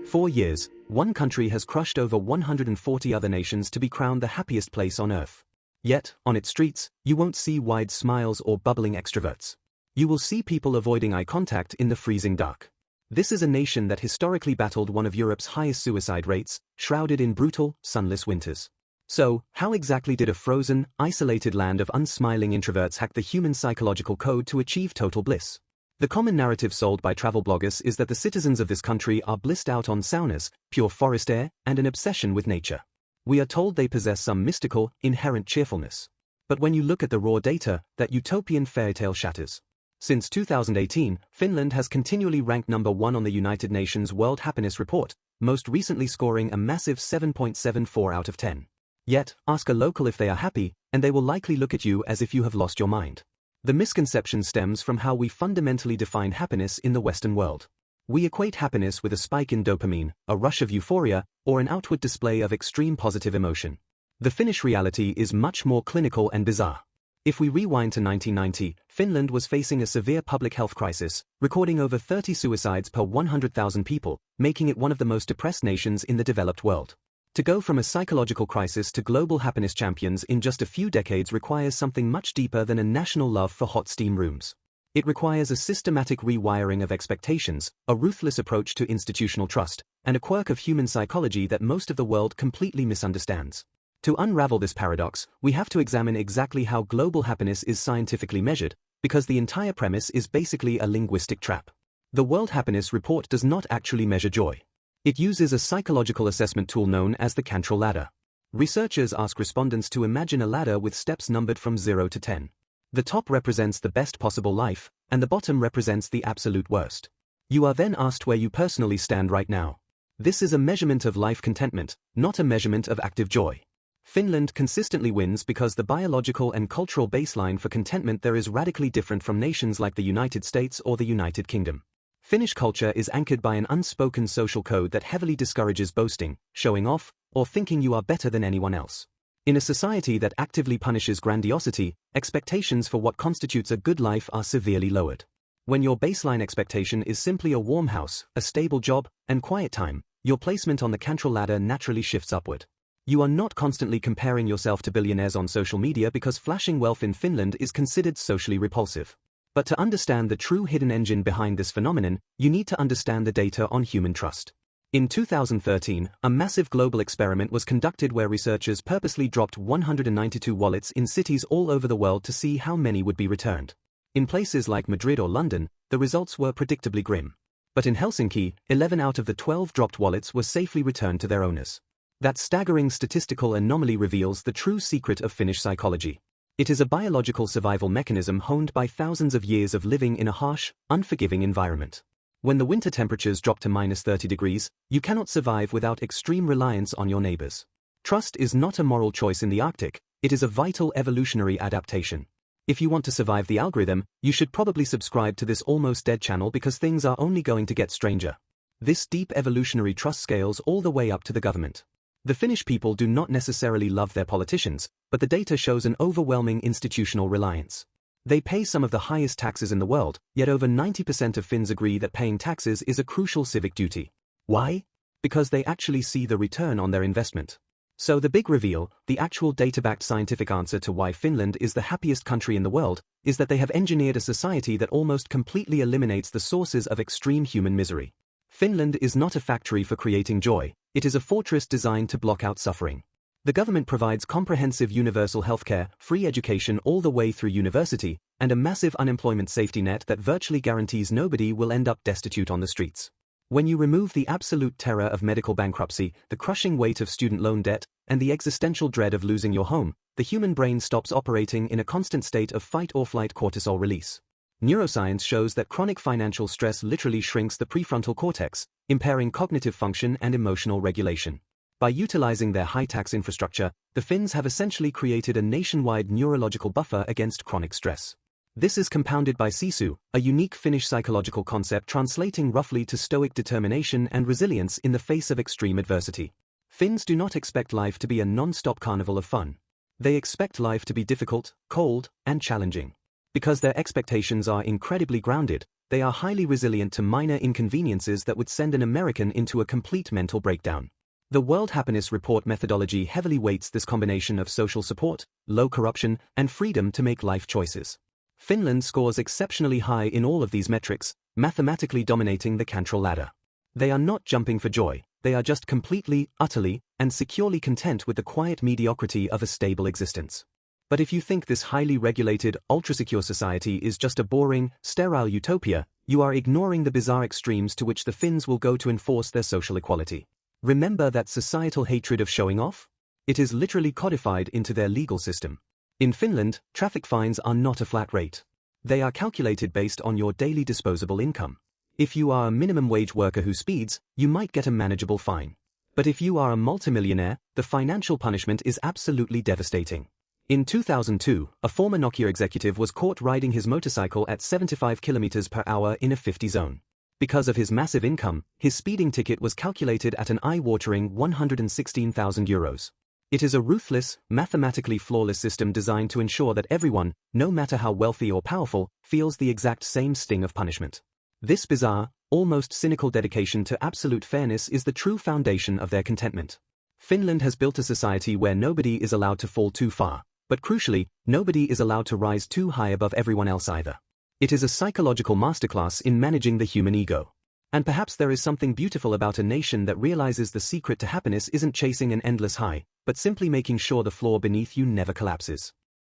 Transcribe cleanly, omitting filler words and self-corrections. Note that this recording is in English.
For years, one country has crushed over 140 other nations to be crowned the happiest place on earth. Yet, on its streets, you won't see wide smiles or bubbling extroverts. You will see people avoiding eye contact in the freezing dark. This is a nation that historically battled one of Europe's highest suicide rates, shrouded in brutal, sunless winters. So, how exactly did a frozen, isolated land of unsmiling introverts hack the human psychological code to achieve total bliss? The common narrative sold by travel bloggers is that the citizens of this country are blissed out on saunas, pure forest air, and an obsession with nature. We are told they possess some mystical, inherent cheerfulness. But when you look at the raw data, that utopian fairytale shatters. Since 2018, Finland has continually ranked number 1 on the United Nations World Happiness Report, most recently scoring a massive 7.74 out of 10. Yet, ask a local if they are happy, and they will likely look at you as if you have lost your mind. The misconception stems from how we fundamentally define happiness in the Western world. We equate happiness with a spike in dopamine, a rush of euphoria, or an outward display of extreme positive emotion. The Finnish reality is much more clinical and bizarre. If we rewind to 1990, Finland was facing a severe public health crisis, recording over 30 suicides per 100,000 people, making it one of the most depressed nations in the developed world. To go from a psychological crisis to global happiness champions in just a few decades requires something much deeper than a national love for hot steam rooms. It requires a systematic rewiring of expectations, a ruthless approach to institutional trust, and a quirk of human psychology that most of the world completely misunderstands. To unravel this paradox, we have to examine exactly how global happiness is scientifically measured, because the entire premise is basically a linguistic trap. The World Happiness Report does not actually measure joy. It uses a psychological assessment tool known as the Cantrell ladder. Researchers ask respondents to imagine a ladder with steps numbered from 0 to 10. The top represents the best possible life, and the bottom represents the absolute worst. You are then asked where you personally stand right now. This is a measurement of life contentment, not a measurement of active joy. Finland consistently wins because the biological and cultural baseline for contentment there is radically different from nations like the United States or the United Kingdom. Finnish culture is anchored by an unspoken social code that heavily discourages boasting, showing off, or thinking you are better than anyone else. In a society that actively punishes grandiosity, expectations for what constitutes a good life are severely lowered. When your baseline expectation is simply a warm house, a stable job, and quiet time, your placement on the Cantrell ladder naturally shifts upward. You are not constantly comparing yourself to billionaires on social media because flashing wealth in Finland is considered socially repulsive. But to understand the true hidden engine behind this phenomenon, you need to understand the data on human trust. In 2013, a massive global experiment was conducted where researchers purposely dropped 192 wallets in cities all over the world to see how many would be returned. In places like Madrid or London, the results were predictably grim. But in Helsinki, 11 out of the 12 dropped wallets were safely returned to their owners. That staggering statistical anomaly reveals the true secret of Finnish psychology. It is a biological survival mechanism honed by thousands of years of living in a harsh, unforgiving environment. When the winter temperatures drop to -30 degrees, you cannot survive without extreme reliance on your neighbors. Trust is not a moral choice in the Arctic, it is a vital evolutionary adaptation. If you want to survive the algorithm, you should probably subscribe to this almost dead channel because things are only going to get stranger. This deep evolutionary trust scales all the way up to the government. The Finnish people do not necessarily love their politicians, but the data shows an overwhelming institutional reliance. They pay some of the highest taxes in the world, yet over 90% of Finns agree that paying taxes is a crucial civic duty. Why? Because they actually see the return on their investment. So the big reveal, the actual data-backed scientific answer to why Finland is the happiest country in the world, is that they have engineered a society that almost completely eliminates the sources of extreme human misery. Finland is not a factory for creating joy, it is a fortress designed to block out suffering. The government provides comprehensive universal healthcare, free education all the way through university, and a massive unemployment safety net that virtually guarantees nobody will end up destitute on the streets. When you remove the absolute terror of medical bankruptcy, the crushing weight of student loan debt, and the existential dread of losing your home, the human brain stops operating in a constant state of fight-or-flight cortisol release. Neuroscience shows that chronic financial stress literally shrinks the prefrontal cortex, impairing cognitive function and emotional regulation. By utilizing their high-tax infrastructure, the Finns have essentially created a nationwide neurological buffer against chronic stress. This is compounded by sisu, a unique Finnish psychological concept translating roughly to stoic determination and resilience in the face of extreme adversity. Finns do not expect life to be a non-stop carnival of fun. They expect life to be difficult, cold, and challenging. Because their expectations are incredibly grounded, they are highly resilient to minor inconveniences that would send an American into a complete mental breakdown. The World Happiness Report methodology heavily weights this combination of social support, low corruption, and freedom to make life choices. Finland scores exceptionally high in all of these metrics, mathematically dominating the Cantrell ladder. They are not jumping for joy, they are just completely, utterly, and securely content with the quiet mediocrity of a stable existence. But if you think this highly regulated, ultra-secure society is just a boring, sterile utopia, you are ignoring the bizarre extremes to which the Finns will go to enforce their social equality. Remember that societal hatred of showing off? It is literally codified into their legal system. In Finland, traffic fines are not a flat rate. They are calculated based on your daily disposable income. If you are a minimum wage worker who speeds, you might get a manageable fine. But if you are a multimillionaire, the financial punishment is absolutely devastating. In 2002, a former Nokia executive was caught riding his motorcycle at 75 km per hour in a 50 zone. Because of his massive income, his speeding ticket was calculated at an eye-watering €116,000. It is a ruthless, mathematically flawless system designed to ensure that everyone, no matter how wealthy or powerful, feels the exact same sting of punishment. This bizarre, almost cynical dedication to absolute fairness is the true foundation of their contentment. Finland has built a society where nobody is allowed to fall too far, but crucially, nobody is allowed to rise too high above everyone else either. It is a psychological masterclass in managing the human ego. And perhaps there is something beautiful about a nation that realizes the secret to happiness isn't chasing an endless high, but simply making sure the floor beneath you never collapses.